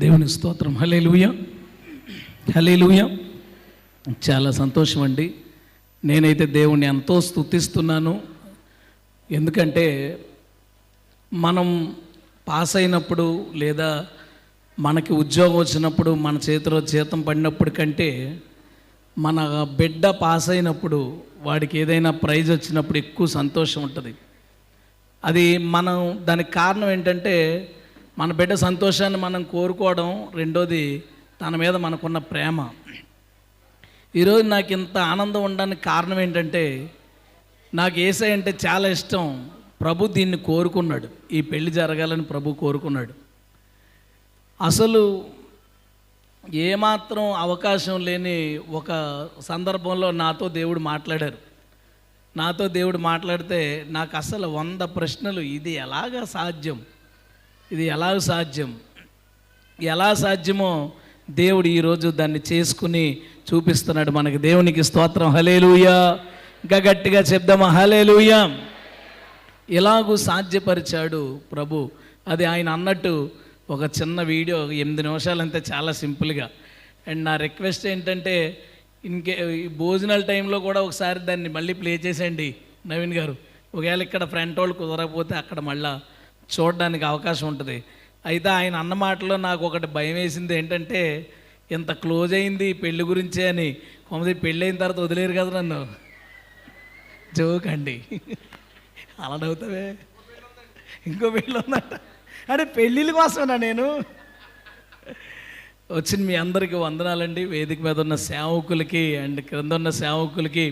దేవుని స్తోత్రం. హల్లెలూయా, హల్లెలూయా. చాలా సంతోషం అండి. నేనైతే దేవుణ్ణి ఎంతో స్తుతిస్తున్నాను. ఎందుకంటే మనం పాస్ అయినప్పుడు లేదా మనకి ఉద్యోగం వచ్చినప్పుడు మన చేతిలో జీతం పడినప్పుడు కంటే మన బిడ్డ పాస్ అయినప్పుడు వాడికి ఏదైనా ప్రైజ్ వచ్చినప్పుడు ఎక్కువ సంతోషం ఉంటుంది. అది మనం దానికి కారణం ఏంటంటే మన బిడ్డ సంతోషాన్ని మనం కోరుకోవడం, రెండోది తన మీద మనకున్న ప్రేమ. ఈరోజు నాకు ఇంత ఆనందం ఉండడానికి కారణం ఏంటంటే నాకు యేసయ్య అంటే చాలా ఇష్టం. ప్రభు దీన్ని కోరుకున్నాడు, ఈ పెళ్లి జరగాలని ప్రభు కోరుకున్నాడు. అసలు ఏమాత్రం అవకాశం లేని ఒక సందర్భంలో నాతో దేవుడు మాట్లాడారు. నాతో దేవుడు మాట్లాడితే నాకు అసలు 100 ప్రశ్నలు. ఇది ఎలాగ సాధ్యం, ఇది ఎలాగ సాధ్యం, ఎలా సాధ్యమో దేవుడు ఈరోజు దాన్ని చేసుకుని చూపిస్తున్నాడు మనకి. దేవునికి స్తోత్రం. హల్లెలూయా. ఇంకా గట్టిగా చెప్దామా? హల్లెలూయా. ఇలాగూ సాధ్యపరిచాడు ప్రభు. అది ఆయన అన్నట్టు ఒక చిన్న వీడియో 8 నిమిషాలు అంతే, చాలా సింపుల్గా. అండ్ నా రిక్వెస్ట్ ఏంటంటే భోజనాల టైంలో కూడా ఒకసారి దాన్ని మళ్ళీ ప్లే చేసేయండి నవీన్ గారు. ఒకవేళ ఇక్కడ ఫ్రంట్ వాళ్ళు కుదరకపోతే అక్కడ మళ్ళా చూడడానికి అవకాశం ఉంటుంది. అయితే ఆయన అన్న మాటలో నాకు ఒకటి భయం వేసింది. ఏంటంటే ఇంత క్లోజ్ అయింది పెళ్లి గురించే అని. పెళ్ళి అయిన తర్వాత వదిలేరు కదా నన్ను. జోక్ అండి. అలా నవ్వుతావే, ఇంకో పెళ్ళి ఉందట అంటే పెళ్ళిళ్ళ కోసమేనా నేను వచ్చిన? మీ అందరికీ వందనాలండి. వేదిక మీద ఉన్న సేవకులకి అండ్ క్రింద ఉన్న సేవకులకి,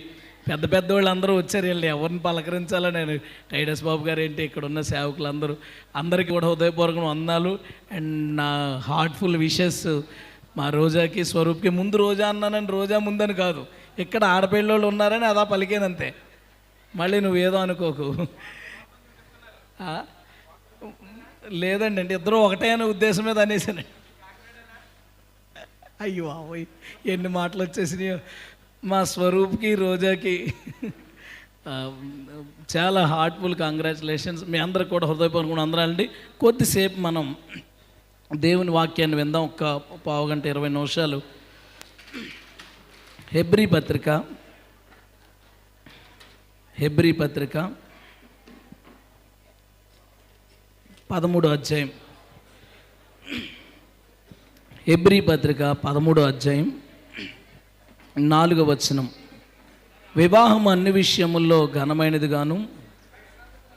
పెద్ద పెద్ద వాళ్ళు అందరూ వచ్చారు. వీళ్ళు ఎవరిని పలకరించాలో నేను, టైటస్ బాబు గారు ఏంటి, ఇక్కడ ఉన్న సేవకులు అందరికీ కూడా హృదయపూర్వక వందనాలు. అండ్ నా హార్ట్ఫుల్ విషెస్ మా రోజాకి, స్వరూప్కి. ముందు రోజా అన్నానని రోజా ముందని కాదు, ఇక్కడ ఆడపిల్లోళ్ళు ఉన్నారని అదా పలికేనంతే. మళ్ళీ నువ్వేదో అనుకోకు. లేదండి, అంటే ఇద్దరు ఒకటే అనే ఉద్దేశం మీద అనేసానండి. అయ్యో అవ్వయ్, ఎన్ని మాటలు వచ్చేసినాయో. మా స్వరూప్కి, రోజాకి చాలా హార్ట్ఫుల్ కంగ్రాచులేషన్స్. మీ అందరికి కూడా హృదయపూర్వక వందనాలండి. కొద్దిసేపు మనం దేవుని వాక్యాన్ని విందాం. ఒక 15 గంట 20 నిమిషాలు. హెబ్రీ పత్రిక 13వ అధ్యాయం. హెబ్రీ పత్రిక 13వ అధ్యాయం 4వ వచనం. వివాహం అన్ని విషయముల్లో ఘనమైనదిగాను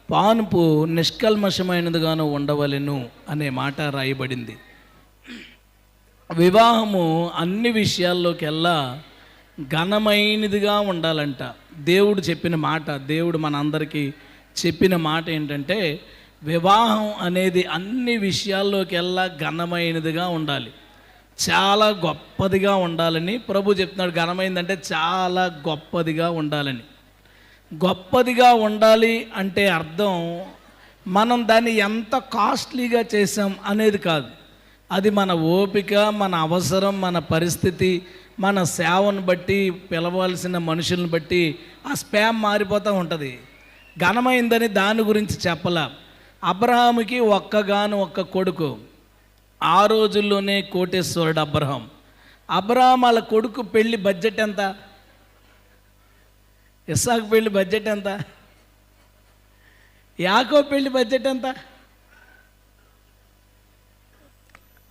పానుపు నిష్కల్మషమైనదిగాను ఉండవలెను అనే మాట రాయబడింది. వివాహము అన్ని విషయాల్లోకెల్లా ఘనమైనదిగా ఉండాలంట. దేవుడు చెప్పిన మాట, దేవుడు మనందరికీ చెప్పిన మాట ఏంటంటే వివాహం అనేది అన్ని విషయాల్లోకెల్లా ఘనమైనదిగా ఉండాలి, చాలా గొప్పదిగా ఉండాలని ప్రభు చెప్తున్నాడు. ఘనమైందంటే చాలా గొప్పదిగా ఉండాలని. గొప్పదిగా ఉండాలి అంటే అర్థం మనం దాన్ని ఎంత కాస్ట్లీగా చేసాం అనేది కాదు. అది మన ఓపిక, మన అవసరం, మన పరిస్థితి, మన సేవను బట్టి, పిలవాల్సిన మనుషులను బట్టి ఆ స్పామ్ మారిపోతూ ఉంటుంది. ఘనమైందని దాని గురించి చెప్పలా. అబ్రహాముకి ఒక్క కొడుకు, ఆ రోజుల్లోనే కోటేశ్వరుడు అబ్రహాం. వాళ్ళ కొడుకు పెళ్లి బడ్జెట్ ఎంత? ఇస్సాకు పెళ్లి బడ్జెట్ ఎంత? యాకోబు పెళ్లి బడ్జెట్ ఎంత?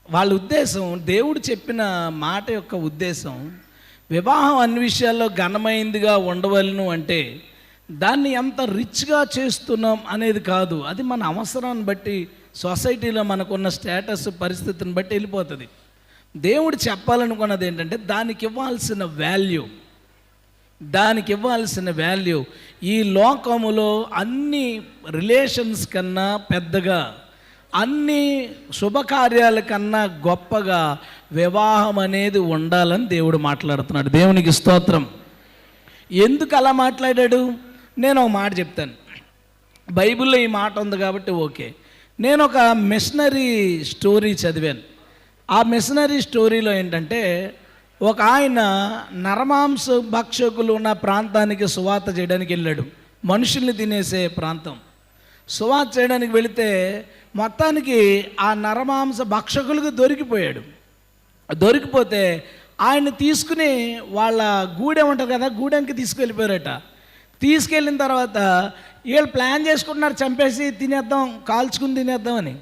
వాళ్ళ ఉద్దేశం, దేవుడు చెప్పిన మాట యొక్క ఉద్దేశం, వివాహం అన్ని విషయాల్లో ఘనమైందిగా ఉండవలను అంటే దాన్ని ఎంత రిచ్గా చేస్తున్నాం అనేది కాదు. అది మన అవసరాన్ని బట్టి, సొసైటీలో మనకున్న స్టేటస్, పరిస్థితిని బట్టి వెళ్ళిపోతుంది. దేవుడు చెప్పాలనుకున్నది ఏంటంటే దానికి ఇవ్వాల్సిన వాల్యూ ఈ లోకములో అన్ని రిలేషన్స్ కన్నా పెద్దగా, అన్ని శుభకార్యాల కన్నా గొప్పగా వివాహం అనేది ఉండాలని దేవుడు మాట్లాడుతున్నాడు. దేవునికి స్తోత్రం. ఎందుకు అలా మాట్లాడాడు? నేను ఒక మాట చెప్తాను. బైబిల్లో ఈ మాట ఉంది కాబట్టి ఓకే. నేను ఒక మిషనరీ స్టోరీ చదివాను. ఆ మిషనరీ స్టోరీలో ఏంటంటే ఒక ఆయన నరమాంస భక్షకులు ఉన్న ప్రాంతానికి సువార్త చేయడానికి వెళ్ళాడు. మనుషుల్ని తినేసే ప్రాంతం. సువార్త చేయడానికి వెళితే మొత్తానికి ఆ నరమాంస భక్షకులకు దొరికిపోయాడు. దొరికిపోతే ఆయన తీసుకుని వాళ్ళ గూడెం ఉంటుంది కదా, గూడెంకి తీసుకెళ్ళిపోయారట. తీసుకెళ్ళిన తర్వాత వీళ్ళు ప్లాన్ చేసుకుంటున్నారు, చంపేసి తినేద్దాం, కాల్చుకుని తినేద్దామని.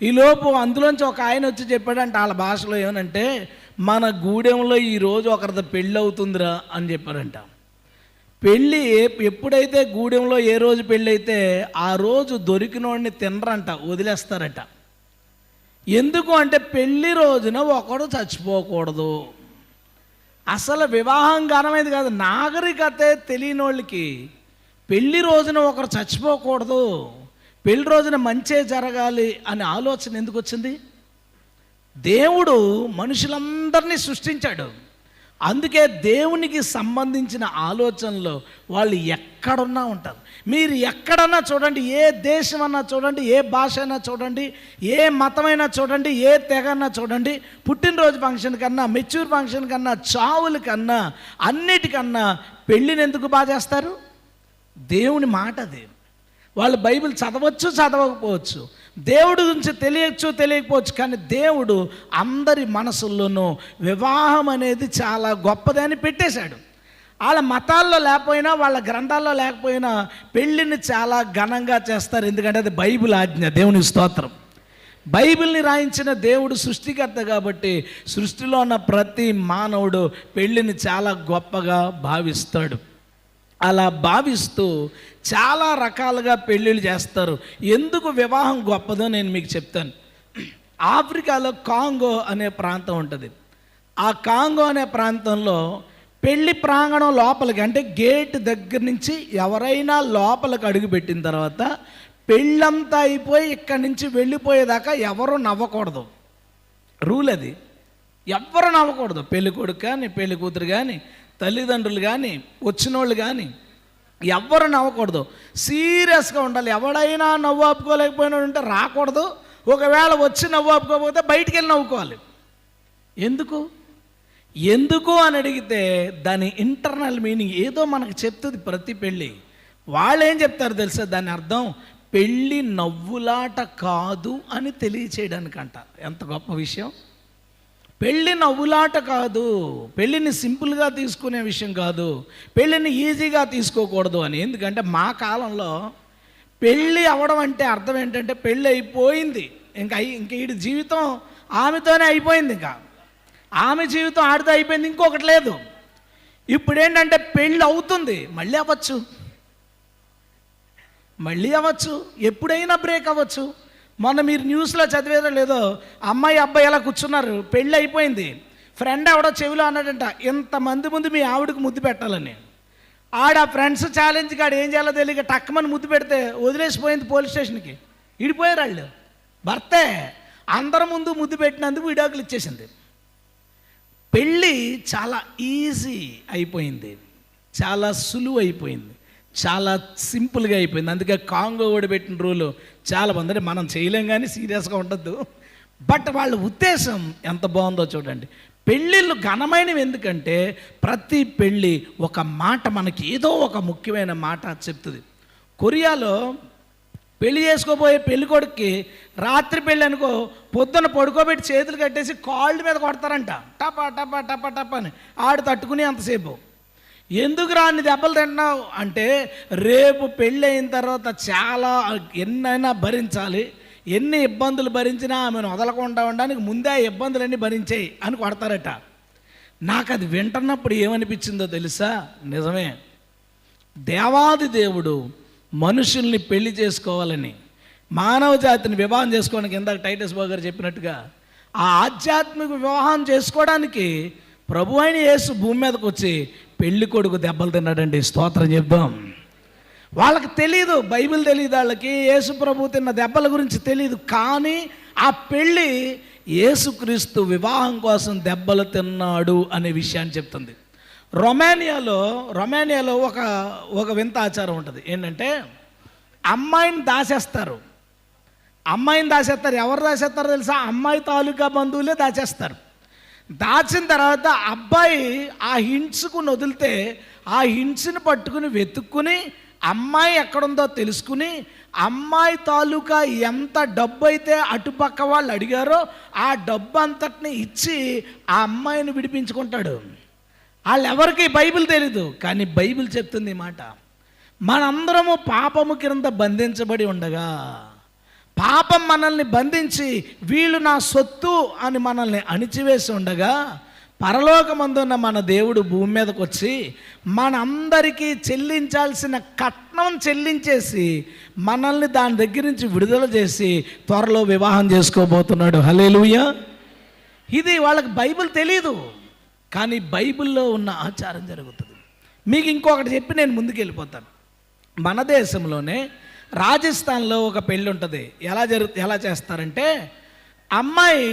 ఈలోపు అందులోంచి ఒక ఆయన వచ్చి చెప్పాడంటే వాళ్ళ భాషలో ఏమనంటే, మన గూడెంలో ఈరోజు ఒకరిది పెళ్ళి అవుతుందిరా అని చెప్పారంట. పెళ్ళి ఎప్పుడైతే గూడెంలో ఏ రోజు పెళ్ళి అయితే ఆ రోజు దొరికినోడిని తినరంట, వదిలేస్తారట. ఎందుకు అంటే పెళ్ళి రోజున ఒకడు చచ్చిపోకూడదు. అసలు వివాహం ఘనమైంది కాదు, నాగరికతే తెలియని వాళ్ళకి పెళ్ళి రోజున ఒకరు చచ్చిపోకూడదు, పెళ్లి రోజున మంచే జరగాలి అనే ఆలోచన ఎందుకు వచ్చింది? దేవుడు మనుషులందరినీ సృష్టించాడు. అందుకే దేవునికి సంబంధించిన ఆలోచనలో వాళ్ళు ఎక్కడున్నా ఉంటారు. మీరు ఎక్కడన్నా చూడండి, ఏ దేశం అన్నా చూడండి, ఏ భాష అయినా చూడండి, ఏ మతమైనా చూడండి, ఏ తెగన్నా చూడండి, పుట్టినరోజు ఫంక్షన్ కన్నా, మెచ్యూర్ ఫంక్షన్ కన్నా, చావుల కన్నా, అన్నిటికన్నా పెళ్ళిని ఎందుకు బాగా చేస్తారు? దేవుని మాట అది. వాళ్ళు బైబిల్ చదవచ్చు, చదవకపోవచ్చు, దేవుడి గురించి తెలియకపోవచ్చు, కానీ దేవుడు అందరి మనసుల్లోనూ వివాహం అనేది చాలా గొప్పదని పెట్టేశాడు. వాళ్ళ మతాల్లో లేకపోయినా, వాళ్ళ గ్రంథాల్లో లేకపోయినా పెళ్ళిని చాలా ఘనంగా చేస్తారు. ఎందుకంటే అది బైబిల్ ఆజ్ఞ. దేవుని స్తోత్రం. బైబిల్ని రాయించిన దేవుడు సృష్టికర్త కాబట్టి సృష్టిలో ఉన్న ప్రతి మానవుడు పెళ్ళిని చాలా గొప్పగా భావిస్తాడు. అలా భావిస్తూ చాలా రకాలుగా పెళ్ళిళ్ళు చేస్తారు. ఎందుకు వివాహం గొప్పదో నేను మీకు చెప్తాను. ఆఫ్రికాలో కాంగో అనే ప్రాంతం ఉంటుంది. ఆ కాంగో అనే ప్రాంతంలో పెళ్లి ప్రాంగణం లోపలికి, అంటే గేట్ దగ్గర నుంచి ఎవరైనా లోపలికి అడుగుపెట్టిన తర్వాత పెళ్ళంతా అయిపోయి ఇక్కడి నుంచి వెళ్ళిపోయేదాకా ఎవరు నవ్వకూడదు. రూల్ అది. ఎవరు నవ్వకూడదు. పెళ్లి కొడుకు కానీ, పెళ్లి కూతురు కానీ, తల్లిదండ్రులు కానీ, వచ్చిన వాళ్ళు కానీ ఎవ్వరు నవ్వకూడదు. సీరియస్గా ఉండాలి. ఎవడైనా నవ్వు ఆపుకోలేకపోయినా ఉంటే రాకూడదు. ఒకవేళ వచ్చి నవ్వు ఆపుకోకపోతే బయటికి వెళ్ళి నవ్వుకోవాలి. ఎందుకు అని అడిగితే దాని ఇంటర్నల్ మీనింగ్ ఏదో మనకు చెప్తుంది ప్రతి పెళ్ళి. వాళ్ళు ఏం చెప్తారు తెలుసా? దాని అర్థం పెళ్ళి నవ్వులాట కాదు అని తెలియచేయడానికంట. ఎంత గొప్ప విషయం! పెళ్ళి నవ్వులాట కాదు, పెళ్ళిని సింపుల్గా తీసుకునే విషయం కాదు, పెళ్ళిని ఈజీగా తీసుకోకూడదు అని. ఎందుకంటే మా కాలంలో పెళ్ళి అవ్వడం అంటే అర్థం ఏంటంటే పెళ్ళి అయిపోయింది, ఇంక వీడి జీవితం ఆమెతోనే అయిపోయింది, ఇంకా ఆమె జీవితం ఆడితో అయిపోయింది, ఇంకొకటి లేదు. ఇప్పుడు ఏంటంటే పెళ్ళి అవుతుంది, మళ్ళీ అవ్వచ్చు, ఎప్పుడైనా బ్రేక్ అవ్వచ్చు. మొన్న మీరు న్యూస్లో చదివేదో లేదో, అమ్మాయి అబ్బాయి ఎలా కూర్చున్నారు, పెళ్ళి అయిపోయింది. ఫ్రెండ్ ఎవడో చెవిలో అన్నాడంట, ఇంతమంది ముందు మీ ఆవిడకు ముద్దు పెట్టాలని. ఆడ ఫ్రెండ్స్ ఛాలెంజ్ కాడు ఏం చేయాలో తెలియక టక్కమని ముద్దు పెడితే వదిలేసిపోయింది పోలీస్ స్టేషన్కి. ఇడిపోయారు వాళ్ళు. భర్తే అందరి ముందు ముద్దు పెట్టినందుకు విడాకులు ఇచ్చేసింది. పెళ్ళి చాలా ఈజీ అయిపోయింది, చాలా సులువు అయిపోయింది, చాలా సింపుల్గా అయిపోయింది. అందుకే కాంగో ఓడిపెట్టిన రూలు చాలా మంది మనం చేయలేం కానీ సీరియస్గా ఉండద్దు. బట్ వాళ్ళ ఉద్దేశం ఎంత బాగుందో చూడండి. పెళ్ళిళ్ళు ఘనమైనవి ఎందుకంటే ప్రతి పెళ్ళి ఒక మాట మనకి ఏదో ఒక ముఖ్యమైన మాట చెప్తుంది. కొరియాలో పెళ్లి చేసుకోబోయే పెళ్లి కొడుక్కి రాత్రి పెళ్ళి అనుకో, పొద్దున పడుకోబెట్టి చేతులు కట్టేసి కాళ్ళ మీద కొడతారంట, టపా టపా టపా టపా అని. ఆడు తట్టుకుని అంతసేపు. ఎందుకు రాని దెబ్బలు తింటున్నావు అంటే, రేపు పెళ్ళి అయిన తర్వాత చాలా ఎన్నైనా భరించాలి, ఎన్ని ఇబ్బందులు భరించినా ఆమెను వదలకుండా ఉండడానికి ముందే ఆ ఇబ్బందులన్నీ భరించేయి అని కొడతారట. నాకు అది వింటున్నప్పుడు ఏమనిపించిందో తెలుసా? నిజమే, దేవాది దేవుడు మనుషుల్ని పెళ్లి చేసుకోవాలని, మానవ జాతిని వివాహం చేసుకోవడానికి, ఇందాక టైటస్ బాగారు చెప్పినట్టుగా ఆ ఆధ్యాత్మిక వివాహం చేసుకోవడానికి ప్రభు అయిన యేసు భూమి మీదకి వచ్చి పెళ్లి కొడుకు దెబ్బలు తిన్నాడండి. స్తోత్రం చెప్దాం. వాళ్ళకి తెలీదు, బైబిల్ తెలియదు వాళ్ళకి, యేసు ప్రభు తిన్న దెబ్బల గురించి తెలియదు. కానీ ఆ పెళ్ళి యేసుక్రీస్తు వివాహం కోసం దెబ్బలు తిన్నాడు అనే విషయాన్ని చెప్తుంది. రొమానియాలో ఒక వింత ఆచారం ఉంటుంది. ఏంటంటే అమ్మాయిని దాచేస్తారు. ఎవరు దాచేస్తారో తెలుసా? అమ్మాయి తాలూకా బంధువులే దాచేస్తారు. దాచిన తర్వాత అబ్బాయి ఆ హింట్స్కుని వదిలితే ఆ హింట్స్ని పట్టుకుని వెతుక్కుని అమ్మాయి ఎక్కడుందో తెలుసుకుని అమ్మాయి తాలూకా ఎంత డబ్బు అయితే అటుపక్క వాళ్ళు అడిగారో ఆ డబ్బు అంతటిని ఇచ్చి ఆ అమ్మాయిని విడిపించుకుంటాడు. వాళ్ళెవరికి బైబిల్ తెలీదు, కానీ బైబిల్ చెప్తుంది ఈ మాట. మనందరము పాపము క్రింద బంధించబడి ఉండగా, పాపం మనల్ని బంధించి వీళ్ళు నా సొత్తు అని మనల్ని అణిచివేసి ఉండగా, పరలోకమందున్న మన దేవుడు భూమి మీదకి వచ్చి మనందరికీ చెల్లించాల్సిన కట్నం చెల్లించేసి మనల్ని దాని దగ్గర నుంచి విడుదల చేసి త్వరలో వివాహం చేసుకోబోతున్నాడు. హల్లెలూయా. ఇది వాళ్ళకి బైబిల్ తెలీదు, కానీ బైబిల్లో ఉన్న ఆచారం జరుగుతుంది. మీకు ఇంకొకటి చెప్పి నేను ముందుకు వెళ్ళిపోతాను. మన దేశంలోనే రాజస్థాన్లో ఒక పెళ్ళి ఉంటుంది. ఎలా చేస్తారంటే, అమ్మాయి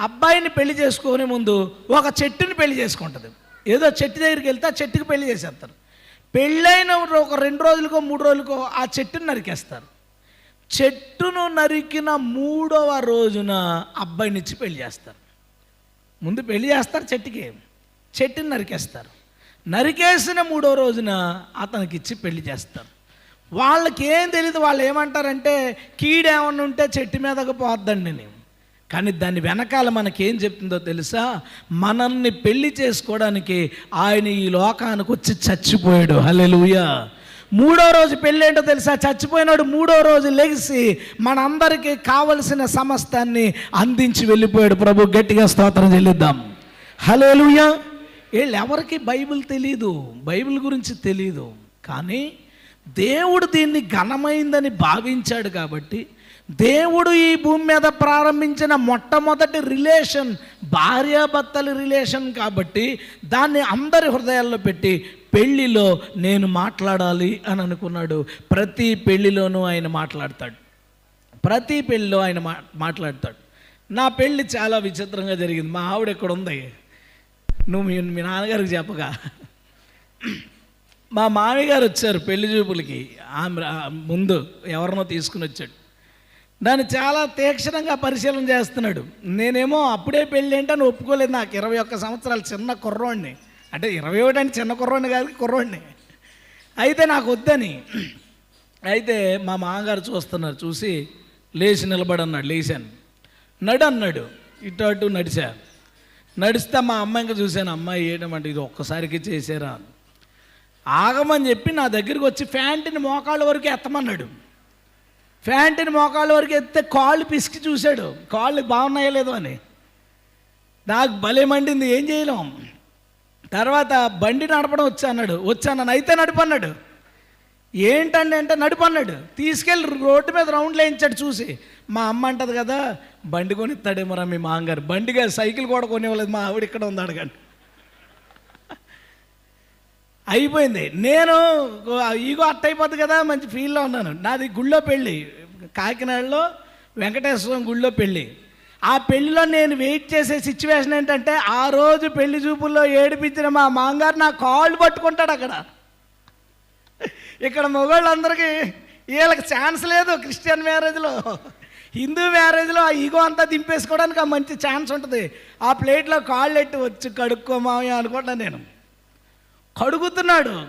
అబ్బాయిని పెళ్లి చేసుకునే ముందు ఒక చెట్టుని పెళ్లి చేసుకుంటుంది. ఏదో చెట్టు దగ్గరికి వెళ్తే ఆ చెట్టుకి పెళ్లి చేసేస్తారు. పెళ్ళైన ఒక 2 రోజులకో 3 రోజులకో ఆ చెట్టుని నరికేస్తారు. చెట్టును నరికిన 3వ రోజున అబ్బాయినిచ్చి పెళ్లి చేస్తారు. ముందు పెళ్లి చేస్తారు, చెట్టుని నరికేస్తారు. నరికేసిన 3వ రోజున అతనికి ఇచ్చి పెళ్లి చేస్తారు. వాళ్ళకి ఏం తెలియదు. వాళ్ళు ఏమంటారంటే కీడేమన్నా ఉంటే చెట్టు మీదకు పోద్దండి నేను. కానీ దాని వెనకాల మనకేం చెప్తుందో తెలుసా? మనల్ని పెళ్లి చేసుకోవడానికి ఆయన ఈ లోకానికి వచ్చి చచ్చిపోయాడు. హల్లెలూయా. 3వ రోజు పెళ్ళి ఏంటో తెలుసా? చచ్చిపోయినాడు 3వ రోజు లెగిసి మనందరికీ కావలసిన సమస్తాన్ని అందించి వెళ్ళిపోయాడు. ప్రభు గట్టిగా స్తోత్రం చెల్లిద్దాం. హల్లెలూయా. వీళ్ళు ఎవరికి బైబిల్ తెలీదు, బైబిల్ గురించి తెలీదు, కానీ దేవుడు దీన్ని ఘనమైందని భావించాడు. కాబట్టి దేవుడు ఈ భూమి మీద ప్రారంభించిన మొట్టమొదటి రిలేషన్ భార్యాభర్తల రిలేషన్. కాబట్టి దాన్ని అందరి హృదయాల్లో పెట్టి పెళ్ళిలో నేను మాట్లాడాలి అని అనుకున్నాడు. ప్రతి పెళ్ళిలోనూ ఆయన మాట్లాడతాడు, ప్రతి పెళ్ళిలో ఆయన మాట్లాడతాడు. నా పెళ్ళి చాలా విచిత్రంగా జరిగింది. మా ఆవిడ ఎక్కడ ఉంది, నువ్వు మీ నాన్నగారికి చెప్పగా. మా మామయ్య గారు వచ్చారు పెళ్లి చూపులకి. ముందు ఎవరినో తీసుకుని వచ్చాడు. దాన్ని చాలా తీక్షణంగా పరిశీలన చేస్తున్నాడు. నేనేమో అప్పుడే పెళ్ళి ఏంటని ఒప్పుకోలేదు. నాకు 21 సంవత్సరాలు, చిన్న కుర్రోడిని. అంటే 21 అంటే చిన్న కుర్రోడిని కాదు, కుర్రోడిని. అయితే నాకు వద్దని. అయితే మా మామగారు చూస్తున్నారు. చూసి లేచి నిలబడన్నాడు. లేచాను. అన్నాడు. ఇటు అటు నడిస్తే మా అమ్మాయి ఇంకా చూశాను. అమ్మాయి ఏటమంటే ఇది ఒక్కసారికి చేసారా, ఆగమని చెప్పి నా దగ్గరికి వచ్చి ప్యాంటుని మోకాళ్ళ వరకు ఎత్తమన్నాడు. ప్యాంటుని మోకాళ్ళ వరకు ఎత్తే కాళ్ళు పిసికి చూశాడు, కాళ్ళు బాగున్నాయో లేదో అని. నాకు భలే మండింది, ఏం చేయలేం. తర్వాత బండి నడపడం వచ్చాను. అయితే నడిపన్నాడు. ఏంటండి అంటే నడిపన్నాడు. తీసుకెళ్ళి రోడ్డు మీద రౌండ్లు వేయించాడు. చూసి మా అమ్మ అంటది కదా, బండి కొనిస్తాడేమరా మీ మామగారు. బండిగా సైకిల్ కూడా కొనివ్వలేదు. మా ఆవిడ ఇక్కడ ఉంది, అడగండి. అయిపోయింది. నేను ఈగో అట్టయిపోద్ది కదా, మంచి ఫీల్లో ఉన్నాను. నాది గుళ్ళో పెళ్ళి, కాకినాడలో వెంకటేశ్వరం గుళ్ళో పెళ్ళి. ఆ పెళ్ళిలో నేను వెయిట్ చేసే సిచ్యువేషన్ ఏంటంటే, ఆ రోజు పెళ్లి చూపుల్లో ఏడిపించిన మా మామగారు నా కాళ్ళు పట్టుకుంటాడు అక్కడ. ఇక్కడ మగవాళ్ళందరికీ వీళ్ళకి ఛాన్స్ లేదు. క్రిస్టియన్ మ్యారేజ్లో, హిందూ మ్యారేజ్లో ఆ ఈగో అంతా దింపేసుకోవడానికి ఆ మంచి ఛాన్స్ ఉంటుంది. ఆ ప్లేట్లో కాళ్ళు ఎట్టి వచ్చి కడుక్కోమాయ అనుకుంటున్నాను నేను.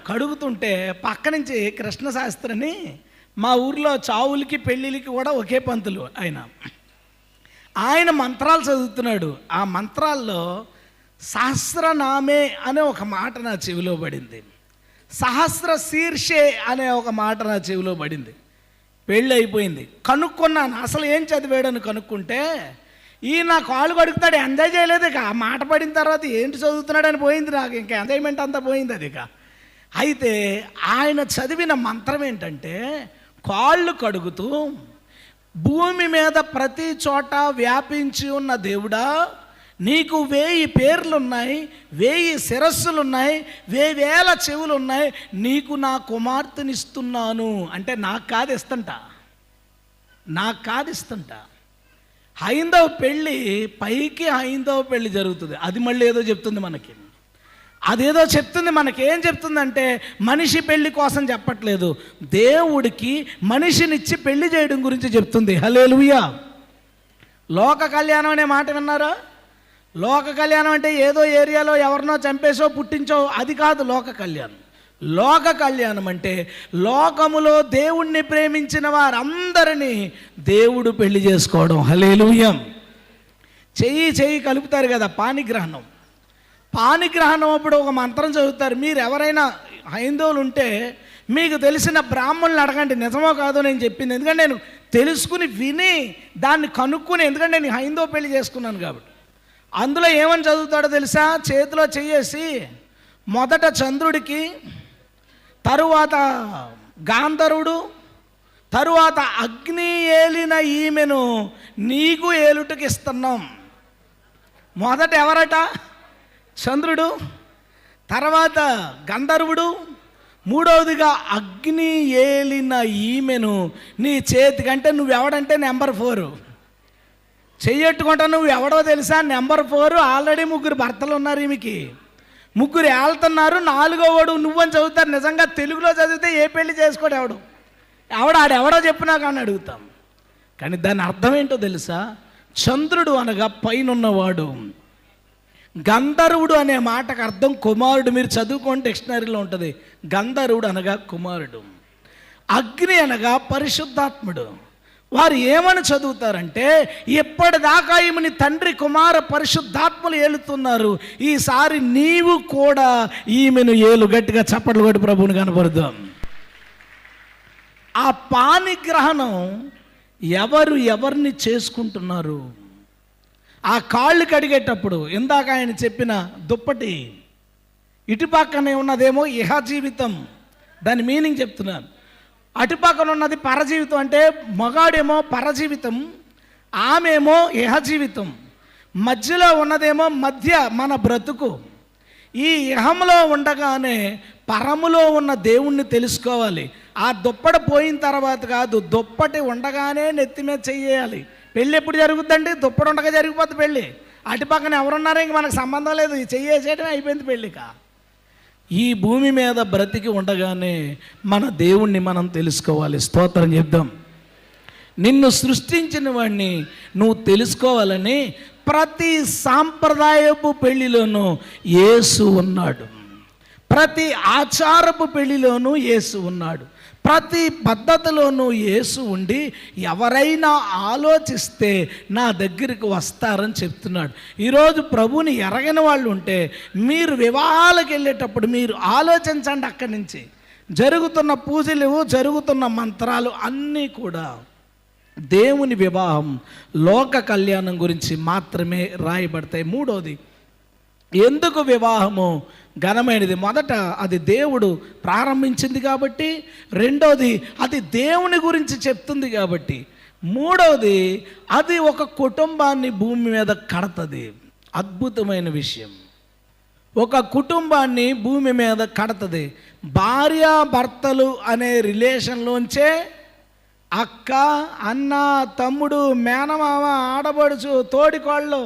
కడుగుతుంటే పక్క నుంచి కృష్ణశాస్త్రిని, మా ఊర్లో చావులకి పెళ్ళిళ్ళకి కూడా ఒకే పంతులు ఆయన మంత్రాలు చదువుతున్నాడు. ఆ మంత్రాల్లో సహస్రనామే అనే ఒక మాట నా చెవిలో పడింది, సహస్ర శీర్షే అనే ఒక మాట నా చెవిలో పడింది. పెళ్ళి అయిపోయింది. కనుక్కున్నాను అసలు ఏం చదివాడని. కనుక్కుంటే ఈయన కాళ్ళు కడుగుతాడు, ఎంజాయ్ చేయలేదు. ఇక ఆ మాట పడిన తర్వాత ఏంటి చదువుతున్నాడని పోయింది నాకు. ఇంకా ఎంజాయ్మెంట్ అంతా పోయింది అది. ఇక అయితే ఆయన చదివిన మంత్రం ఏంటంటే, కాళ్ళు కడుగుతూ భూమి మీద ప్రతి చోట వ్యాపించి ఉన్న దేవుడా, నీకు 1000 పేర్లున్నాయి, 1000 శిరస్సులున్నాయి, 1000 చెవులున్నాయి, నీకు నా కుమార్తెనిస్తున్నాను అంటే నాకు కాదు ఇస్తంట. హైందవ పెళ్ళి పైకి హైందవ పెళ్ళి జరుగుతుంది. అది మళ్ళీ ఏదో చెప్తుంది మనకి. అదేదో చెప్తుంది మనకేం చెప్తుందంటే, మనిషి పెళ్లి కోసం చెప్పట్లేదు, దేవుడికి మనిషినిచ్చి పెళ్లి చేయడం గురించి చెప్తుంది. హల్లెలూయా. లోక కళ్యాణం అనే మాట విన్నారా? లోక కళ్యాణం అంటే ఏదో ఏరియాలో ఎవరినో చంపేసో పుట్టించో అది కాదు లోక కళ్యాణం. లోక కళ్యాణం అంటే లోకములో దేవుణ్ణి ప్రేమించిన వారందరినీ దేవుడు పెళ్లి చేసుకోవడం. హల్లెలూయా. చెయ్యి కలుపుతారు కదా పాణిగ్రహణం. పాణిగ్రహణం అప్పుడు ఒక మంత్రం చదువుతారు. మీరు ఎవరైనా హైందవులు ఉంటే మీకు తెలిసిన బ్రాహ్మణులు అడగండి, నిజమో కాదో నేను చెప్పింది. ఎందుకంటే నేను తెలుసుకుని విని దాన్ని కనుక్కుని, ఎందుకంటే నేను హైందవ పెళ్లి చేసుకున్నాను కాబట్టి. అందులో ఏమని చదువుతాడో తెలుసా? చేతిలో చెయ్యేసి మొదట చంద్రుడికి, తరువాత గాంధర్వుడు, తరువాత అగ్ని ఏలిన ఈమెను నీకు ఏలుటకి ఇస్తున్నాం. మొదట ఎవరట? చంద్రుడు, తర్వాత గంధర్వుడు, మూడవదిగా అగ్ని ఏలిన ఈమెను నీ చేతికంటే నువ్వెవడంటే నెంబర్ 4 చెయ్యట్టుకుంటా. నువ్వు ఎవడో తెలుసా? నెంబర్ 4. ఆల్రెడీ 3 భర్తలు ఉన్నారు ఈమెకి, 3 ఏళ్తున్నారు, 4వ వాడు నువ్వని చదువుతారు. నిజంగా తెలుగులో చదివితే ఏ పెళ్లి చేసుకోడు ఎవడు. ఆడెవడో చెప్పినా కానీ అడుగుతాం. కానీ దాని అర్థం ఏంటో తెలుసా? చంద్రుడు అనగా పైనున్నవాడు, గంధర్వుడు అనే మాటకు అర్థం కుమారుడు. మీరు చదువుకోండి, డిక్షనరీలో ఉంటుంది. గంధర్వుడు అనగా కుమారుడు, అగ్ని అనగా పరిశుద్ధాత్ముడు. వారు ఏమని చదువుతారంటే, ఎప్పటిదాకా ఈమెని తండ్రి కుమార పరిశుద్ధాత్మలు ఏలుతున్నారు, ఈసారి నీవు కూడా ఈమెను ఏలు. గట్టిగా చప్పట్లు కొట్టి ప్రభువుని కనబడదాం. ఆ పాణిగ్రహణం ఎవరిని చేసుకుంటున్నారు? ఆ కాళ్ళు కడిగేటప్పుడు ఇందాక ఆయన చెప్పిన దుప్పటి ఇటుపక్కనే ఉన్నదేమో ఇహ జీవితం, దాని మీనింగ్ చెప్తున్నాను. అటుపక్కన ఉన్నది పరజీవితం, అంటే మగాడేమో పరజీవితం, ఆమెమో ఇహ జీవితం. మధ్యలో ఉన్నదేమో మధ్య మన బ్రతుకు. ఈ ఇహంలో ఉండగానే పరములో ఉన్న దేవుణ్ణి తెలుసుకోవాలి. ఆ దుప్పటి పోయిన తర్వాత కాదు, దుప్పటి ఉండగానే నెత్తి మీద చెయ్యాలి. పెళ్ళి ఎప్పుడు జరుగుద్దండి? దుప్పటి ఉండగా జరిగిపోతుంది పెళ్ళి. అటు పక్కన ఎవరున్నారో ఇంక మనకు సంబంధం లేదు, చెయ్యేసేయడం అయిపోయింది పెళ్ళిక. ఈ భూమి మీద బ్రతికి ఉండగానే మన దేవుణ్ణి మనం తెలుసుకోవాలి. స్తోత్రం చెప్దాం. నిన్ను సృష్టించిన వాడిని నువ్వు తెలుసుకోవాలని ప్రతి సాంప్రదాయపు పెళ్లిలోనూ యేసు ఉన్నాడు, ప్రతి ఆచారపు పెళ్లిలోనూ యేసు ఉన్నాడు, ప్రతి పద్ధతిలోనూ యేసు ఉండి ఎవరైనా ఆలోచిస్తే నా దగ్గరికి వస్తారని చెప్తున్నాడు. ఈరోజు ప్రభువుని ఎరగని వాళ్ళు ఉంటే మీరు వివాహాలకు వెళ్ళేటప్పుడు మీరు ఆలోచించండి. అక్కడి నుంచి జరుగుతున్న పూజలు, జరుగుతున్న మంత్రాలు అన్నీ కూడా దేవుని వివాహం, లోక కళ్యాణం గురించి మాత్రమే రాయబడతాయి. మూడోది, ఎందుకు వివాహము ఘనమైనది? మొదట అది దేవుడు ప్రారంభించింది కాబట్టి, రెండోది అది దేవుని గురించి చెప్తుంది కాబట్టి, మూడవది అది ఒక కుటుంబాన్ని భూమి మీద కడతది. అద్భుతమైన విషయం. ఒక కుటుంబాన్ని భూమి మీద కడతది. భార్యాభర్తలు అనే రిలేషన్లోంచే అక్క, అన్న, తమ్ముడు, మేనమామ, ఆడబడుచు, తోడికోళ్ళు,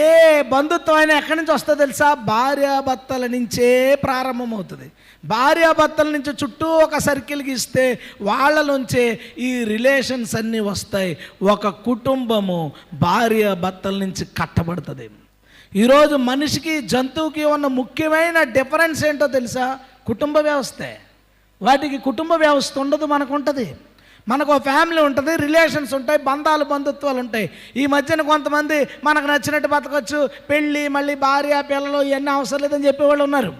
ఏ బంధుత్వం అయినా ఎక్కడి నుంచి వస్తుందో తెలుసా? భార్యాభర్తల నుంచే ప్రారంభమవుతుంది. భార్యాభర్తల నుంచి చుట్టూ ఒక సర్కిల్ గీస్తే వాళ్ళలోంచే ఈ రిలేషన్స్ అన్నీ వస్తాయి. ఒక కుటుంబము భార్యాభర్తల నుంచి కట్టబడుతుంది. ఈరోజు మనిషికి, జంతువుకి ఉన్న ముఖ్యమైన డిఫరెన్స్ ఏంటో తెలుసా? కుటుంబ వ్యవస్థే. వాటికి కుటుంబ వ్యవస్థ ఉండదు, మనకు ఉంటుంది. మనకు ఒక ఫ్యామిలీ ఉంటుంది, రిలేషన్స్ ఉంటాయి, బంధాలు, బంధుత్వాలు ఉంటాయి. ఈ మధ్యన కొంతమంది మనకు నచ్చినట్టు బతకొచ్చు, పెళ్ళి, మళ్ళీ భార్య, పిల్లలు ఇవన్నీ అవసరం లేదని చెప్పేవాళ్ళు ఉన్నారు.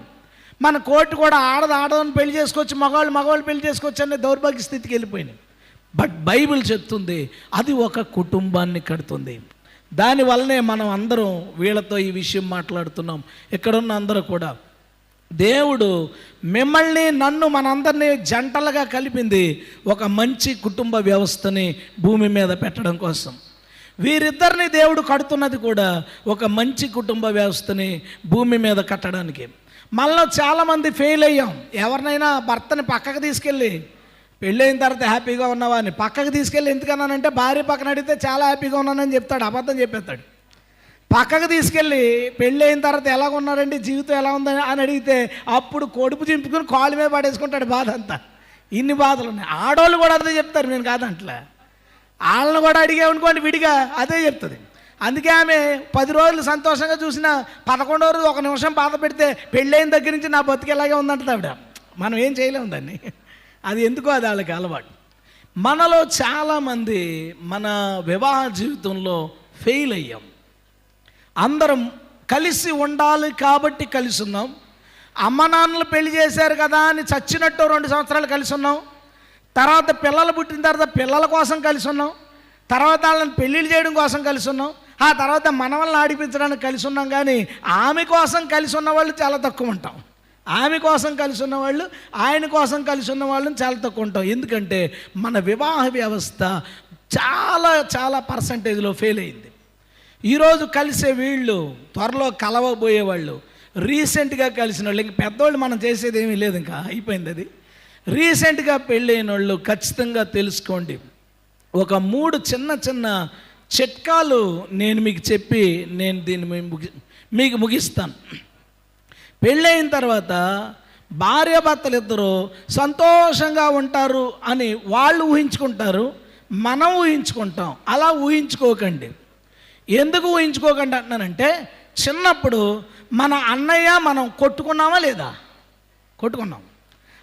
మన కోర్టు కూడా ఆడదని పెళ్లి చేసుకోవచ్చు, మగవాళ్ళు పెళ్లి చేసుకోవచ్చు అనే దౌర్భాగ్య స్థితికి వెళ్ళిపోయినాయి. బట్ బైబిల్ చెప్తుంది అది ఒక కుటుంబాన్ని కడుతుంది. దానివల్లనే మనం అందరం వీళ్ళతో ఈ విషయం మాట్లాడుతున్నాం. ఇక్కడున్న అందరూ కూడా దేవుడు మిమ్మల్ని, నన్ను, మనందరినీ జంటలుగా కలిపింది ఒక మంచి కుటుంబ వ్యవస్థని భూమి మీద పెట్టడం కోసం. వీరిద్దరిని దేవుడు కడుతున్నది కూడా ఒక మంచి కుటుంబ వ్యవస్థని భూమి మీద కట్టడానికి. మనలో చాలామంది ఫెయిల్ అయ్యాం. ఎవరినైనా భర్తని పక్కకు తీసుకెళ్ళి, పెళ్ళైన తర్వాత హ్యాపీగా ఉన్నవాడిని పక్కకు తీసుకెళ్ళి, ఎందుకన్నానంటే భార్య పక్కన అడిగితే చాలా హ్యాపీగా ఉన్నానని చెప్తాడు, అబద్ధం చెప్పేస్తాడు. పక్కకు తీసుకెళ్ళి పెళ్ళి అయిన తర్వాత ఎలా ఉన్నారండి, జీవితం ఎలా ఉందని అని అడిగితే అప్పుడు కొడుపు చింపుకుని కాళ్ళ మీద పడేసుకుంటాడు. బాధ అంతా. ఇన్ని బాధలు ఉన్నాయి. ఆడవాళ్ళు కూడా అదే చెప్తారు, నేను కాదంట్లే. వాళ్ళని కూడా అడిగామనుకోండి విడిగా అదే చెప్తుంది. అందుకే ఆమె 10 రోజులు సంతోషంగా చూసిన 11వ రోజు 1 నిమిషం బాధ పెడితే పెళ్ళైన దగ్గర నుంచి నా బతుకు ఎలాగే ఉందంటుంది ఆవిడ. మనం ఏం చేయలేము దాన్ని. అది ఎందుకో అది వాళ్ళకి అలవాటు. మనలో చాలామంది మన వివాహ జీవితంలో ఫెయిల్ అయ్యాం. అందరం కలిసి ఉండాలి కాబట్టి కలిసి ఉన్నాం. అమ్మ నాన్నలు పెళ్లి చేశారు కదా అని చచ్చినట్టు 2 సంవత్సరాలు కలిసి ఉన్నాం. తర్వాత పిల్లలు పుట్టిన తర్వాత పిల్లల కోసం కలిసి ఉన్నాం. తర్వాత వాళ్ళని పెళ్ళిళ్ళు చేయడం కోసం కలిసి ఉన్నాం. ఆ తర్వాత మనవల్ని ఆడిపించడానికి కలిసి ఉన్నాం. కానీ ఆమె కోసం కలిసి ఉన్నవాళ్ళు చాలా తక్కువ ఉంటాం. ఆమె కోసం కలిసి ఉన్నవాళ్ళు, ఆయన కోసం కలిసి ఉన్న వాళ్ళని చాలా తక్కువ ఉంటాం. ఎందుకంటే మన వివాహ వ్యవస్థ చాలా చాలా పర్సంటేజ్లో ఫెయిల్ అయింది. ఈరోజు కలిసే వీళ్ళు త్వరలో కలవబోయేవాళ్ళు, రీసెంట్గా కలిసిన వాళ్ళు, ఇంక పెద్దవాళ్ళు మనం చేసేది ఏమీ లేదు, ఇంకా అయిపోయింది అది. రీసెంట్గా పెళ్ళైన వాళ్ళు ఖచ్చితంగా తెలుసుకోండి. ఒక 3 చిన్న చిన్న చిట్కాలు నేను మీకు చెప్పి నేను దీన్ని మీకు ముగిస్తాను. పెళ్ళైన తర్వాత భార్యాభర్తలు ఇద్దరు సంతోషంగా ఉంటారు అని వాళ్ళు ఊహించుకుంటారు, మనం ఊహించుకుంటాం. అలా ఊహించుకోకండి. ఎందుకు ఊహించుకోకండి అంటున్నానంటే, చిన్నప్పుడు మన అన్నయ్య మనం కొట్టుకున్నామా లేదా? కొట్టుకున్నాం.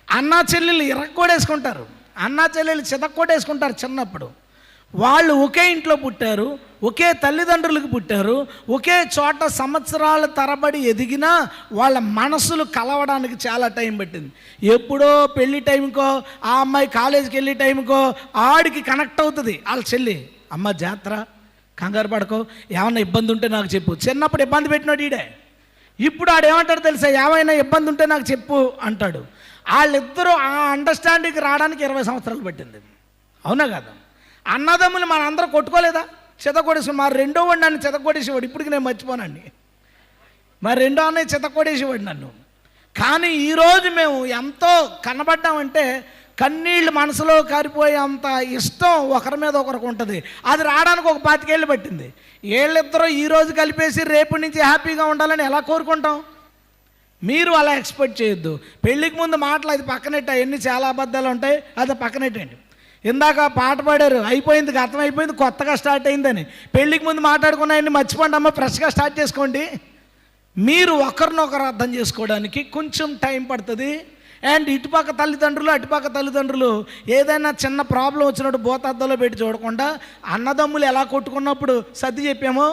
అన్నా చెల్లెలు ఇరక్కోడేసుకుంటారు, అన్నా చెల్లెలు చితక్కోడేసుకుంటారు. చిన్నప్పుడు వాళ్ళు ఒకే ఇంట్లో పుట్టారు, ఒకే తల్లిదండ్రులకు పుట్టారు, ఒకే చోట సంవత్సరాల తరబడి ఎదిగినా వాళ్ళ మనసులు కలవడానికి చాలా టైం పట్టింది. ఎప్పుడో పెళ్లి టైంకో, ఆ అమ్మాయి కాలేజీకి వెళ్ళే టైంకో ఆడికి కనెక్ట్ అవుతుంది వాళ్ళ చెల్లి. అమ్మ జాతర, కంగారు పడకో, ఏమన్నా ఇబ్బంది ఉంటే నాకు చెప్పు. చిన్నప్పుడు ఇబ్బంది పెట్టినాడు ఈడే. ఇప్పుడు ఆడేమంటాడు తెలుసా? ఏమైనా ఇబ్బంది ఉంటే నాకు చెప్పు అంటాడు. వాళ్ళిద్దరూ ఆ అండర్స్టాండింగ్కి రావడానికి 20 సంవత్సరాలు పట్టింది. అవునా కదా? అన్నదమ్ములు మన అందరూ కొట్టుకోలేదా? చితకొడేసేవాడు. మా రెండో వాడు నన్ను చితకొడేసేవాడు. ఇప్పటికి నేను మర్చిపోనండి. మరి రెండో అన్నయ్య చితకొడేసేవాడు నన్ను. కానీ ఈరోజు మేము ఎంతో కనబడ్డామంటే కన్నీళ్ళు మనసులో కారిపోయే అంత ఇష్టం ఒకరి మీద ఒకరికి ఉంటుంది. అది రావడానికి ఒక 25 ఏళ్ళు పట్టింది. వీళ్ళిద్దరూ ఈరోజు కలిపేసి రేపటి నుంచి హ్యాపీగా ఉండాలని ఎలా కోరుకుంటాం? మీరు అలా ఎక్స్పెక్ట్ చేయొద్దు. పెళ్ళికి ముందు మాటలు అది పక్కనెట్ట, ఎన్ని చాలా అబద్ధాలు ఉంటాయి, అది పక్కనెట్టండి. ఇందాక పాట పాడారు, అయిపోయింది, గతం అయిపోయింది, కొత్తగా స్టార్ట్ అయిందని. పెళ్ళికి ముందు మాట్లాడుకున్నాయన్ని మర్చిపోండి అమ్మ, ఫ్రెష్గా స్టార్ట్ చేసుకోండి. మీరు ఒకరినొకరు అర్థం చేసుకోవడానికి కొంచెం టైం పడుతుంది. అండ్ ఇటుపక్క తల్లిదండ్రులు అటుపక్క తల్లిదండ్రులు ఏదైనా చిన్న ప్రాబ్లం వచ్చినప్పుడు భూతద్దంలో పెట్టి చూడకుండా, అన్నదమ్ములు ఎలా కొట్టుకున్నప్పుడు సర్ది చెప్పామో,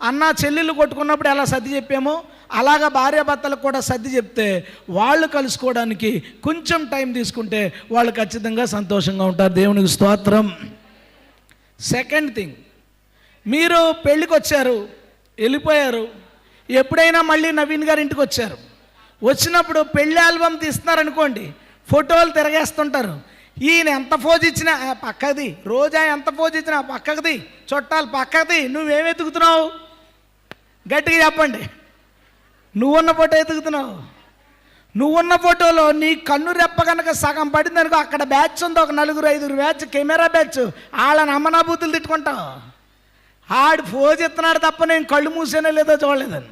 అన్న చెల్లెళ్ళు కొట్టుకున్నప్పుడు ఎలా సర్ది చెప్పామో, అలాగా భార్యాభర్తలకు కూడా సర్ది చెప్తే వాళ్ళు కలుసుకోవడానికి కొంచెం టైం తీసుకుంటే వాళ్ళు ఖచ్చితంగా సంతోషంగా ఉంటారు. దేవునికి స్తోత్రం. సెకండ్ థింగ్, మీరు పెళ్ళికి వచ్చారు, వెళ్ళిపోయారు, ఎప్పుడైనా మళ్ళీ నవీన్ గారి ఇంటికి వచ్చారు. వచ్చినప్పుడు పెళ్ళి ఆల్బమ్ తీస్తున్నారనుకోండి, ఫోటోలు తిరగేస్తుంటారు. ఈయన ఎంత ఫోజ్ ఇచ్చినా పక్కది, రోజా ఎంత ఫోజ్ ఇచ్చినా పక్కది, చుట్టాలు పక్కది. నువ్వేం ఎతుకుతున్నావు? గట్టిగా చెప్పండి. నువ్వున్న ఫోటో ఎతుకుతున్నావు. నువ్వున్న ఫోటోలో నీ కన్ను రెప్ప కనుక సగం పడింది అనుకో, అక్కడ బ్యాచ్ ఉంది, ఒక 4-5 బ్యాచ్, కెమెరా బ్యాచ్, వాళ్ళని అమ్మనాభూతులు తిట్టుకుంటావు. ఆడు ఫోజ్ ఇస్తున్నాడు తప్ప నేను కళ్ళు మూసానో లేదో చూడలేదని.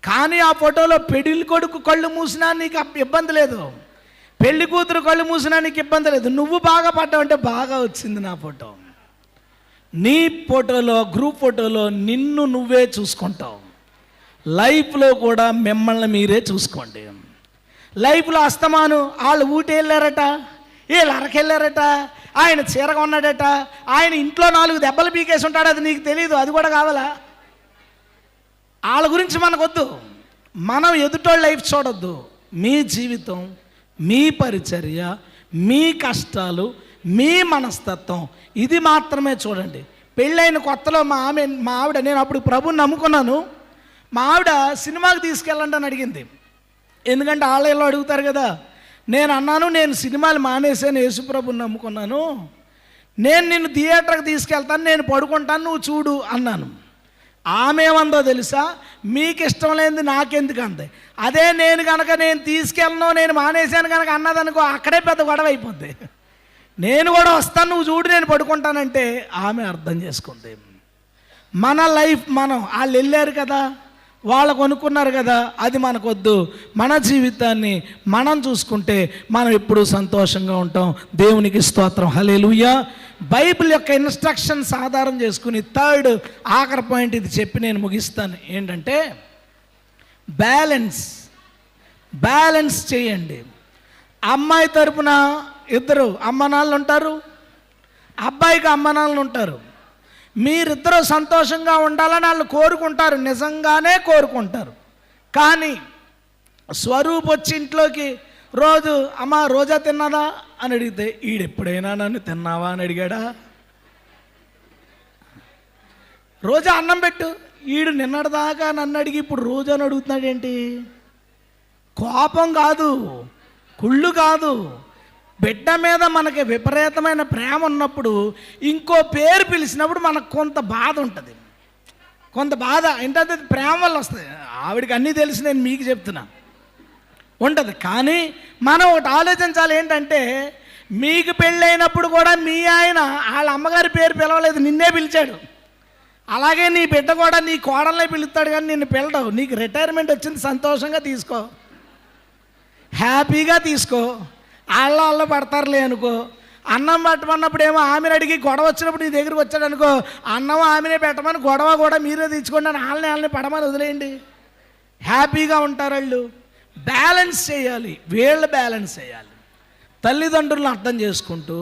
కానీ ఆ ఫోటోలో పెళ్లి కొడుకు కళ్ళు మూసినా నీకు ఇబ్బంది లేదు, పెళ్లి కూతురు కళ్ళు మూసినా నీకు ఇబ్బంది లేదు. నువ్వు బాగా పడ్డావంటే బాగా వచ్చింది నా ఫోటో. నీ ఫోటోలో, గ్రూప్ ఫోటోలో నిన్ను నువ్వే చూసుకుంటావు. లైఫ్లో కూడా మిమ్మల్ని మీరే చూసుకోండి. లైఫ్లో అస్తమాను వాళ్ళు ఊటి వెళ్ళారట, వీళ్ళు అరకెళ్ళారట, ఆయన చీరగా ఉన్నాడట, ఆయన ఇంట్లో 4 దెబ్బలు పీకేసి ఉంటాడు, అది నీకు తెలియదు, అది కూడా కావాలా? వాళ్ళ గురించి మనకొద్దు. మనం ఎదుటోళ్ళ లైఫ్ చూడొద్దు. మీ జీవితం, మీ పరిచర్య, మీ కష్టాలు, మీ మనస్తత్వం, ఇది మాత్రమే చూడండి. పెళ్ళైన కొత్తలో మా ఆవిడ, నేను అప్పుడు ప్రభుని నమ్ముకున్నాను, మా ఆవిడ సినిమాకి తీసుకెళ్ళండి అని అడిగింది. ఎందుకంటే ఆలయంలో అడుగుతారు కదా. నేను అన్నాను, నేను సినిమాలు మానేసాను, యేసుప్రభుని నమ్ముకున్నాను, నేను నిన్ను థియేటర్కి తీసుకెళ్తాను, నేను పడుకుంటాను, నువ్వు చూడు అన్నాను. ఆమె ఏమందో తెలుసా? మీకు ఇష్టం లేనిది నాకెందుకు అంది. అదే నేను కనుక నేను తీసుకెళ్ళను, నేను మానేశాను కనుక అన్నదనుకో, అక్కడే పెద్ద గొడవ అయిపోద్ది. నేను కూడా వస్తాను, నువ్వు చూడు, నేను పడుకుంటానంటే ఆమె అర్థం చేసుకుంది. మన లైఫ్ మనం, వాళ్ళు వెళ్ళారు కదా, వాళ్ళు కొనుక్కున్నారు కదా, అది మనకొద్దు. మన జీవితాన్ని మనం చూసుకుంటే మనం ఎప్పుడూ సంతోషంగా ఉంటాం. దేవునికి స్తోత్రం. హల్లెలూయా. బైబిల్ యొక్క ఇన్స్ట్రక్షన్స్ ఆధారం చేసుకుని థర్డ్ ఆఖరి పాయింట్ ఇది చెప్పి నేను ముగిస్తాను. ఏంటంటే బ్యాలెన్స్ చేయండి. అమ్మాయి తరపున ఇద్దరు అమ్మ నాన్నలు ఉంటారు, అబ్బాయికి అమ్మ నాన్నలు ఉంటారు. మీరిద్దరూ సంతోషంగా ఉండాలని వాళ్ళు కోరుకుంటారు, నిజంగానే కోరుకుంటారు. కానీ స్వరూప్ వచ్చి ఇంట్లోకి రోజు అమ్మ రోజా తిన్నదా అని అడిగితే ఈడెప్పుడైనా నన్ను తిన్నావా అని అడిగాడా? రోజా అన్నం పెట్టు, ఈడు నిన్నటిదాకా నన్ను అడిగి ఇప్పుడు రోజు అని అడుగుతున్నాడేంటి? కోపం కాదు, కుళ్ళు కాదు. బిడ్డ మీద మనకి విపరీతమైన ప్రేమ ఉన్నప్పుడు ఇంకో పేరు పిలిచినప్పుడు మనకు కొంత బాధ ఉంటుంది. కొంత బాధ ఏంటంటే ప్రేమ వల్ల వస్తుంది. ఆవిడకి అన్నీ తెలిసి నేను మీకు చెప్తున్నా ఉంటుంది. కానీ మనం ఒకటి ఆలోచించాలి, ఏంటంటే మీకు పెళ్ళైనప్పుడు కూడా మీ ఆయన వాళ్ళ అమ్మగారి పేరు పిలవలేదు, నిన్నే పిలిచాడు. అలాగే నీ బిడ్డ కూడా నీ కోడల్నే పిలుస్తాడు, కానీ నిన్ను పిలడవు. నీకు రిటైర్మెంట్ వచ్చింది, సంతోషంగా తీసుకో, హ్యాపీగా తీసుకో. వాళ్ళ పడతారులే అనుకో. అన్నం పెట్టమన్నప్పుడు ఏమో ఆమెను అడిగి గొడవ వచ్చినప్పుడు నీ దగ్గరికి వచ్చాడు అనుకో, అన్నం ఆమెనే పెట్టమని, గొడవ కూడా మీరే తెచ్చుకోండి అని వాళ్ళని పడమని వదిలేయండి. హ్యాపీగా ఉంటారు వాళ్ళు. బ్యాలెన్స్ చేయాలి, వీళ్ళు బ్యాలెన్స్ చేయాలి. తల్లిదండ్రులను అర్థం చేసుకుంటూ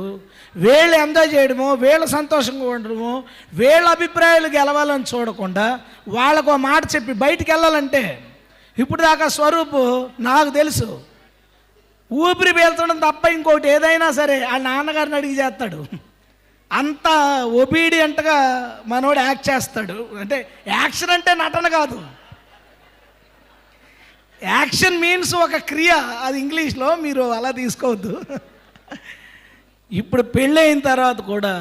వీళ్ళు ఎంజాయ్ చేయడమో, వీళ్ళు సంతోషంగా ఉండడమో, వీళ్ళ అభిప్రాయాలు గెలవాలని చూడకుండా వాళ్ళకు ఒక మాట చెప్పి బయటికి వెళ్ళాలంటే, ఇప్పుడు దాకా స్వరూపు నాకు తెలుసు ఊపిరి పీల్చడం తప్ప ఇంకోటి ఏదైనా సరే ఆ నాన్నగారిని అడిగి చేస్తాడు. అంత ఒబీడియంట్గా మనోడు యాక్ట్ చేస్తాడు. అంటే యాక్షన్ అంటే నటన కాదు, యాక్షన్ మీన్స్ ఒక క్రియ, అది ఇంగ్లీష్లో, మీరు అలా తీసుకోవద్దు. ఇప్పుడు పెళ్ళైన తర్వాత కూడా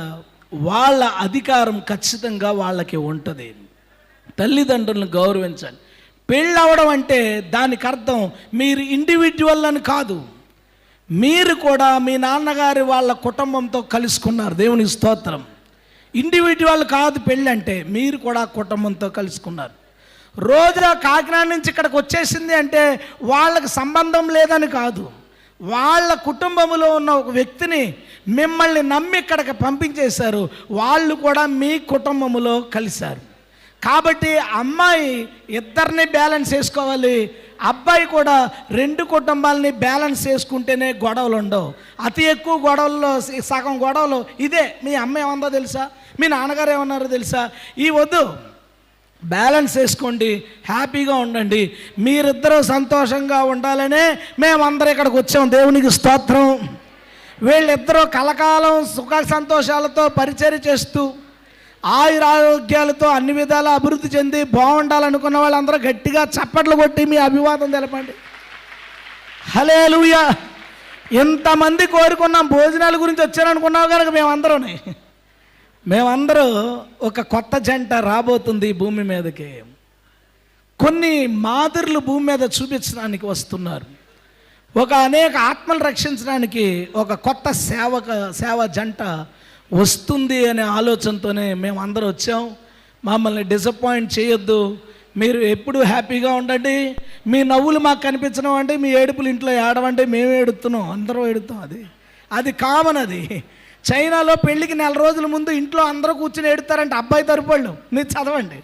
వాళ్ళ అధికారం ఖచ్చితంగా వాళ్ళకి ఉంటుంది. తల్లిదండ్రులను గౌరవించాలి. పెళ్ళవడం అంటే దానికి అర్థం మీరు ఇండివిజువల్ అని కాదు, మీరు కూడా మీ నాన్నగారి వాళ్ళ కుటుంబంతో కలుసుకున్నారు. దేవునికి స్తోత్రం. ఇండివిజువల్ కాదు పెళ్ళి అంటే, మీరు కూడా కుటుంబంతో కలుసుకున్నారు. రోజా కాకినాడ నుంచి ఇక్కడికి వచ్చేసింది అంటే వాళ్ళకి సంబంధం లేదని కాదు, వాళ్ళ కుటుంబంలో ఉన్న ఒక వ్యక్తిని మిమ్మల్ని నమ్మి ఇక్కడికి పంపించేశారు. వాళ్ళు కూడా మీ కుటుంబంలో కలిశారు. కాబట్టి అమ్మాయి ఇద్దరిని బ్యాలెన్స్ చేసుకోవాలి, అబ్బాయి కూడా రెండు కుటుంబాలని బ్యాలెన్స్ చేసుకుంటేనే గొడవలు ఉండవు. అతి ఎక్కువ గొడవల్లో సగం గొడవలు ఇదే. మీ అమ్మ ఏమందో తెలుసా, మీ నాన్నగారు ఏమన్నారో తెలుసా, ఈ వద్దు. బ్యాలెన్స్ చేసుకోండి, హ్యాపీగా ఉండండి. మీరిద్దరూ సంతోషంగా ఉండాలనే మేమందరం ఇక్కడికి వచ్చాం. దేవునికి స్తోత్రం. వీళ్ళిద్దరూ కలకాలం సుఖ సంతోషాలతో పరిచర్య చేస్తూ ఆయురారోగ్యాలతో అన్ని విధాలా అభివృద్ధి చెంది బాగుండాలనుకున్న వాళ్ళందరూ గట్టిగా చప్పట్లు కొట్టి మీ అభివాదం తెలపండి. హల్లెలూయా. ఇంతమంది కోరుకున్నాం, భోజనాల గురించి వచ్చారనుకున్నావు కనుక మేమందరూ ఒక కొత్త జంట రాబోతుంది ఈ భూమి మీదకి. కొన్ని మాదిరిలు భూమి మీద చూపించడానికి వస్తున్నారు. ఒక అనేక ఆత్మలు రక్షించడానికి ఒక కొత్త సేవ జంట వస్తుంది అనే ఆలోచనతోనే మేమందరం వచ్చాం. మమ్మల్ని డిసప్పాయింట్ చేయొద్దు, మీరు ఎప్పుడు హ్యాపీగా ఉండండి. మీ నవ్వులు మాకు కనిపించడం అంటే, మీ ఏడుపులు ఇంట్లో ఏడవంటే మేము ఏడుతున్నాం, అందరం ఏడుతాం. అది కామన్. అది చైనాలో పెళ్ళికి 4 రోజుల ముందు ఇంట్లో అందరూ కూర్చొని ఏడుతారంటే అబ్బాయి తరపుళ్ళు. మీరు చదవండి.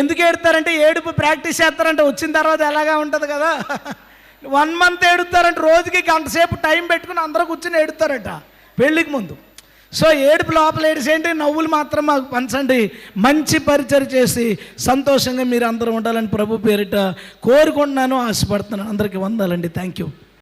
ఎందుకు ఏడుతారంటే ఏడుపు ప్రాక్టీస్ చేస్తారంటే వచ్చిన తర్వాత ఎలాగా ఉంటుంది కదా. 1 month ఏడుతారంటే రోజుకి గంట సేపు టైం పెట్టుకుని అందరూ కూర్చొని ఏడుతారట పెళ్ళికి ముందు. సో ఏడుపు లోపల ఏడిసేంటి, నవ్వులు మాత్రం మాకు పంచండి. మంచి పరిచయం చేసి సంతోషంగా మీరు అందరూ ఉండాలని ప్రభు పేరిట కోరుకుంటున్నాను, ఆశపడుతున్నాను. అందరికీ వందాలండి. Thank you.